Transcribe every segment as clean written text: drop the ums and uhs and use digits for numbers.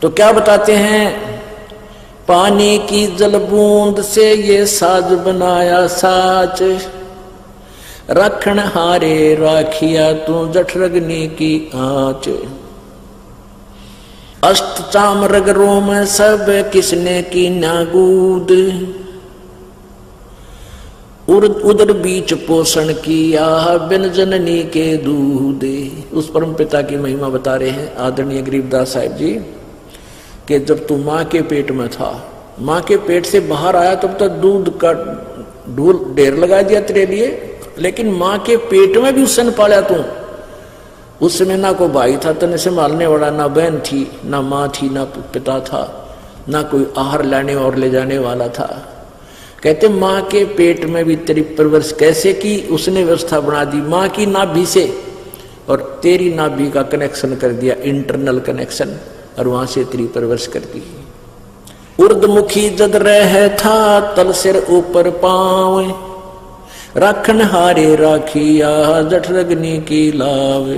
तो क्या बताते हैं, पानी की जल बूंद से ये साज बनाया साच, रखण हारे राखिया तू जठरग्नि की आँच। अष्ट चाम रग रोम सब किसने की नागूद, उदर बीच पोषण किया बिन जननी के दूध। उस परम पिता की महिमा बता रहे हैं आदरणीय गरीबदास साहिब जी कि जब तू माँ के पेट में था, माँ के पेट से बाहर आया तब तक दूध का ढेर लगा दिया तेरे लिए, लेकिन माँ के पेट में भी उसने पाला तू। उस समय ना कोई भाई था तने संभालने वाला, ना बहन थी, ना माँ थी, ना पिता था, ना कोई आहार लाने और ले जाने वाला था। कहते माँ के पेट में भी तेरी परवरिश कैसे की, उसने व्यवस्था बना दी माँ की नाभि से, और तेरी नाभि का कनेक्शन कर दिया, इंटरनल कनेक्शन, और वहां से तेरी परवरिश कर दी। उर्दमुखी जद रह था तल सिर ऊपर पाँव, राखन हारे राखिया जठरग्नि की लाव।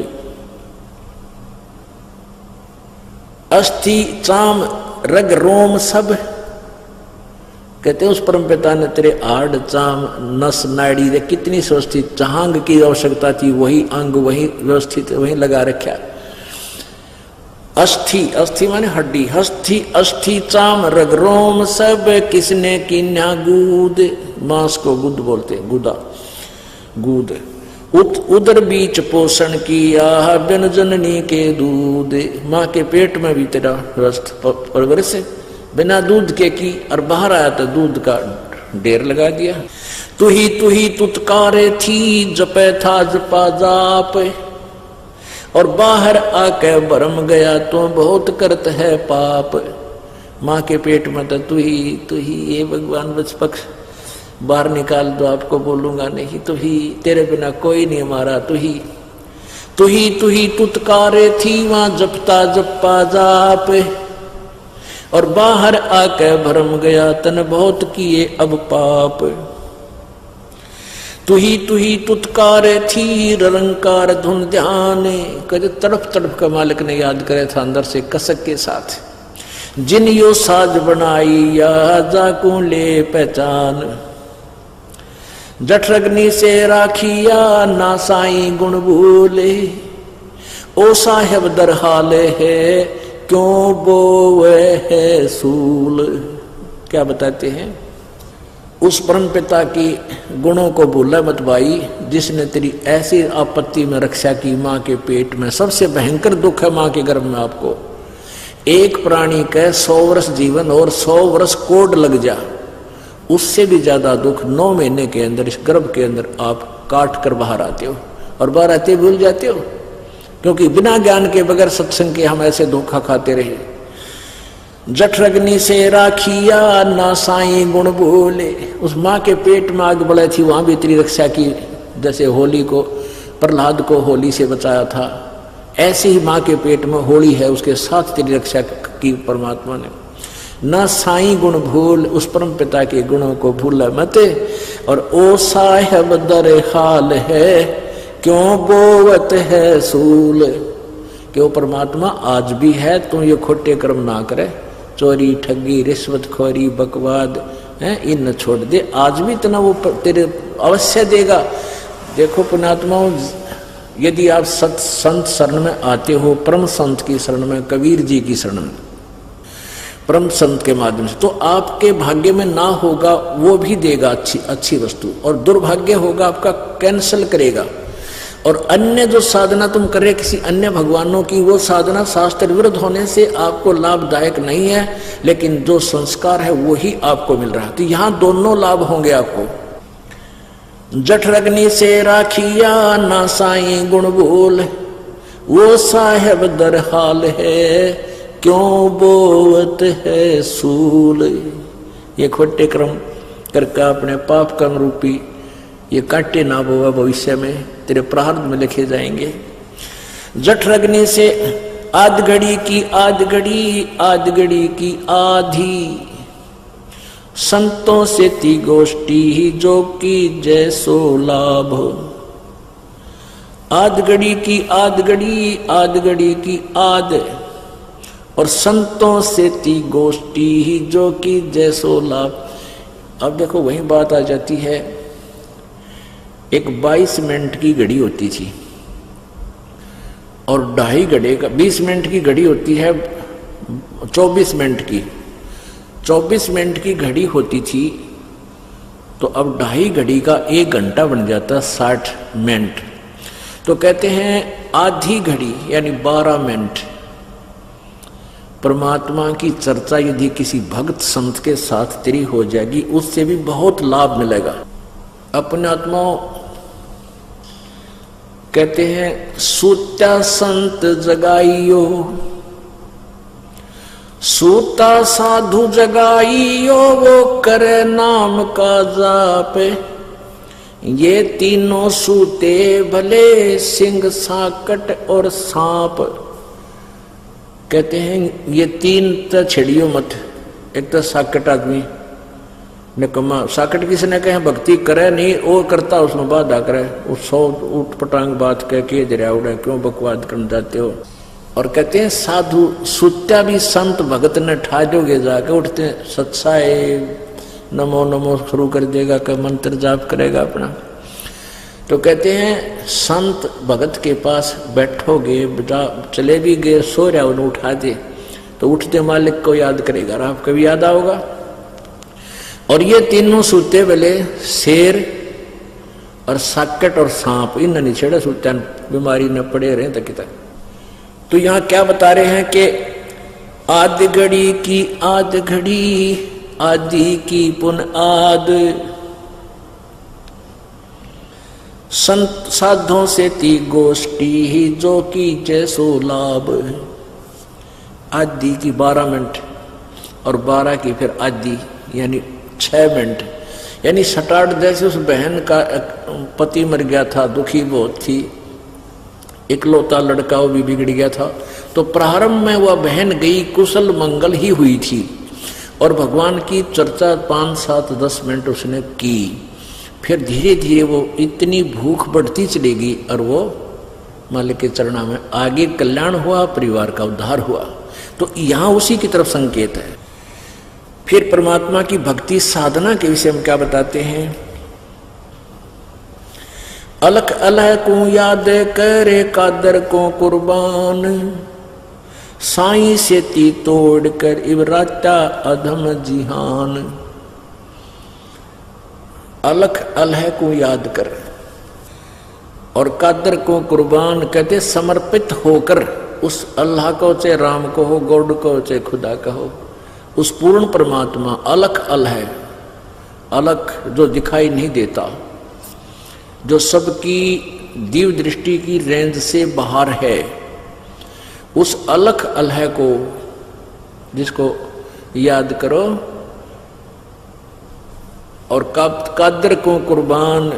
अस्थि चाम रग रोम सब, कहते उस परम पिता ने तेरे हाड़ चाम नस नाड़ी दे कितनी व्यवस्थित, जहांग की आवश्यकता थी वही अंग वही व्यवस्थित वही लगा रखा। अस्थि, अस्थि माने हड्डी, अस्थि अस्थि चाम रग रोम सब किसने की न्यागूद, मांस को गुद बोलते, गुदा गुद। उदर बीच पोषण किया बिन जननी के दूध, माँ के पेट में भी तेरा परवरिश बिना दूध के की, और बाहर आया तो दूध का ढेर लगा दिया। तू ही तुतकारे थी जपे था जपा जाप, और बाहर आके भरम गया तो बहुत करत है पाप। माँ के पेट में तो तू ही ये भगवान बच पक्ष बाहर निकाल दो, आपको बोलूंगा नहीं, तू ही, तेरे बिना कोई नहीं हमारा, तू ही तुतकारे थी वहां जपता जपा जाप, और बाहर आके भरम गया तन बहुत किए अब पाप। तू ही तुतकारे थी रंकार धुन ध्यान, कद तड़प तड़प का मालिक ने याद करे था अंदर से कसक के साथ। जिन यो साज बनाई या जाकू ले पहचान, जठरग्नि से राखिया ना साई गुण भूले, ओ साहेब दर हाल है क्यों बोवे है सूल। क्या बताते हैं, उस परम पिता की गुणों को भूला मत भाई, जिसने तेरी ऐसी आपत्ति में रक्षा की। माँ के पेट में सबसे भयंकर दुख है माँ के गर्भ में। आपको एक प्राणी का 100 वर्ष जीवन और 100 वर्ष कोड लग जा, उससे भी ज्यादा दुख 9 महीने के अंदर इस गर्भ के अंदर आप काट कर बाहर आते हो, और बाहर आते भूल जाते हो, क्योंकि बिना ज्ञान के बगैर सत्संग के हम ऐसे धोखा खाते रहे। जठरग्नि से राखिया ना साई गुण भूले, उस माँ के पेट में आग बढ़ी थी, वहां भी तेरी रक्षा की। जैसे होली को, प्रहलाद को होली से बचाया था, ऐसे ही माँ के पेट में होली है, उसके साथ तेरी रक्षा की परमात्मा ने। न साई गुण भूल, उस परम पिता के गुणों को भूल मत। और ओ साहेब दर हाल है क्यों बोवत है सूल, क्यों परमात्मा आज भी है, तू ये खोटे कर्म ना करे, चोरी ठगी रिश्वत खोरी बकवाद है, इन छोड़ दे, आज भी इतना वो तेरे अवश्य देगा। देखो पुण्यात्माओं, यदि आप संत शरण में आते हो, परम संत की शरण में, कबीर जी की शरण में, परम संत के माध्यम से, तो आपके भाग्य में ना होगा वो भी देगा अच्छी वस्तु, और दुर्भाग्य होगा आपका कैंसल करेगा। और अन्य जो साधना तुम कर रहे किसी अन्य भगवानों की, वो साधना शास्त्र विरुद्ध होने से आपको लाभदायक नहीं है, लेकिन जो संस्कार है वही आपको मिल रहा है। तो यहाँ दोनों लाभ होंगे आपको। जठरग्नि से राखिया ना साई गुण भूल, वो साहेब दर हाल है क्यों बोवत है सूल। ये खोटे कर्म करके अपने पाप कर्म रूपी ये काटे ना बोवा, भविष्य में तेरे प्रारब्ध में लिखे जाएंगे। जठरग्नि से आध घड़ी की आधी, संतों से ती गोष्ठी जो की जैसो लाभ। आध घड़ी की आध, और संतों से ती गोष्ठी ही जो कि जैसो लाभ। अब देखो वही बात आ जाती है, एक 22 मिनट की घड़ी होती थी और 2.5 घंटे का 20 मिनट की घड़ी होती है 24 मिनट की, 24 मिनट की घड़ी होती थी, तो अब 2.5 घड़ी का 1 घंटा बन जाता 60 मिनट। तो कहते हैं आधी घड़ी यानी 12 मिनट परमात्मा की चर्चा यदि किसी भक्त संत के साथ तेरी हो जाएगी, उससे भी बहुत लाभ मिलेगा। अपने आत्माओं कहते हैं सूता संत जगाइयो, सूता साधु जगाइयो, वो करे नाम का जाप। ये तीनों सूते भले सिंह साकट और सांप। कहते हैं ये 3 तो छेड़ियो मत। एक तो साकट आदमी निकम्मा, साकट किसने कहे भक्ति करे नहीं, वो करता उसमें बाधा करे, वो 100 उठ पटांग बात कह के दरिया उड़े, क्यों बकवाद करने जाते हो। और कहते हैं साधु सुत्या भी संत भगत ने ठा दोगे जाके उठते सत्साए नमो नमो शुरू कर देगा, का मंत्र जाप करेगा अपना। तो कहते हैं संत भगत के पास बैठोगे, चले भी गए, सो रहा उन्हें उठा दे तो उठते मालिक को याद करेगा, और आपको भी याद आओगा। और ये तीनों सूते वाले शेर और साकट और सांप, इन नहीं छेड़े सूत्या बीमारी न पड़े रहे तक तक। तो यहाँ क्या बता रहे हैं कि आद घड़ी की आद घड़ी, आदि की पुन आद, संत साधों से ती गोष्ठी ही जो की जैसो लाभ। आदि की 12 मिनट और 12 की फिर आदि यानी 6 मिनट, यानी 67 जैसे उस बहन का पति मर गया था, दुखी बहुत थी, इकलौता लड़का वो भी बिगड़ गया था। तो प्रारंभ में वह बहन गई, कुशल मंगल ही हुई थी और भगवान की चर्चा 5, 7, 10 मिनट उसने की। फिर धीरे धीरे वो इतनी भूख बढ़ती चलेगी और वो मालिक के चरणों में आगे कल्याण हुआ, परिवार का उद्धार हुआ। तो यहाँ उसी की तरफ संकेत है। फिर परमात्मा की भक्ति साधना के विषय में क्या बताते हैं, अलख अलह को याद करे कादर को कुर्बान, साईं से ती तोड़ कर इवराता अधम जिहान। अलख अलह को याद कर और कादर को कुर्बान, कहते समर्पित होकर उस अल्लाह को, चाहे राम को हो, गॉड को, चाहे खुदा का हो, उस पूर्ण परमात्मा अलख अलह, अलख जो दिखाई नहीं देता, जो सबकी दिव्य दृष्टि की रेंज से बाहर है, उस अलख अलह को जिसको याद करो। और कादर को कुर्बान,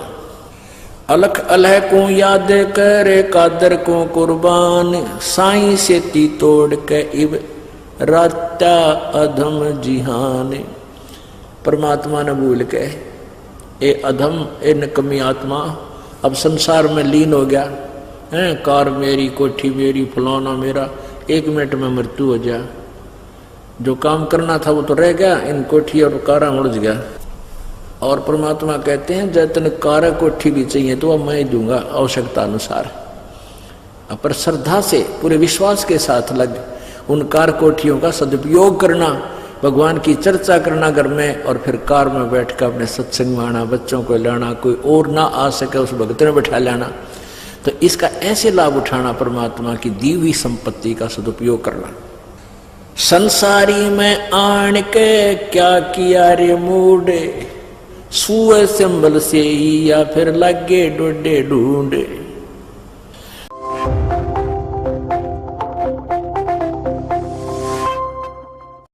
अलख अलह को याद करे कादर को कुर्बान, साईं से ती तोड़ के इब राता अधम जिहान। परमात्मा ने भूल के ए अधम, ए नकमी आत्मा, अब संसार में लीन हो गया है। कार मेरी, कोठी मेरी, फलाना मेरा, 1 मिनट में मृत्यु हो जा। जो काम करना था वो तो रह गया, इन कोठी और कारा उलझ गया। और परमात्मा कहते हैं जतन कार कोठी भी चाहिए तो अब मैं दूंगा आवश्यकता अनुसार। पर श्रद्धा से पूरे विश्वास के साथ लग उन कार कोठियों का सदुपयोग करना, भगवान की चर्चा करना घर में, और फिर कार में बैठकर अपने सत्संग में आना, बच्चों को लाना, कोई और ना आ सके उस भक्त ने बैठा लेना। तो इसका ऐसे लाभ उठाना, परमात्मा की दी हुई संपत्ति का सदुपयोग करना। संसारी में आन के क्या किया रे मूडे, सुए सिंबल से ही या फिर लगे डोडे ढूंढे।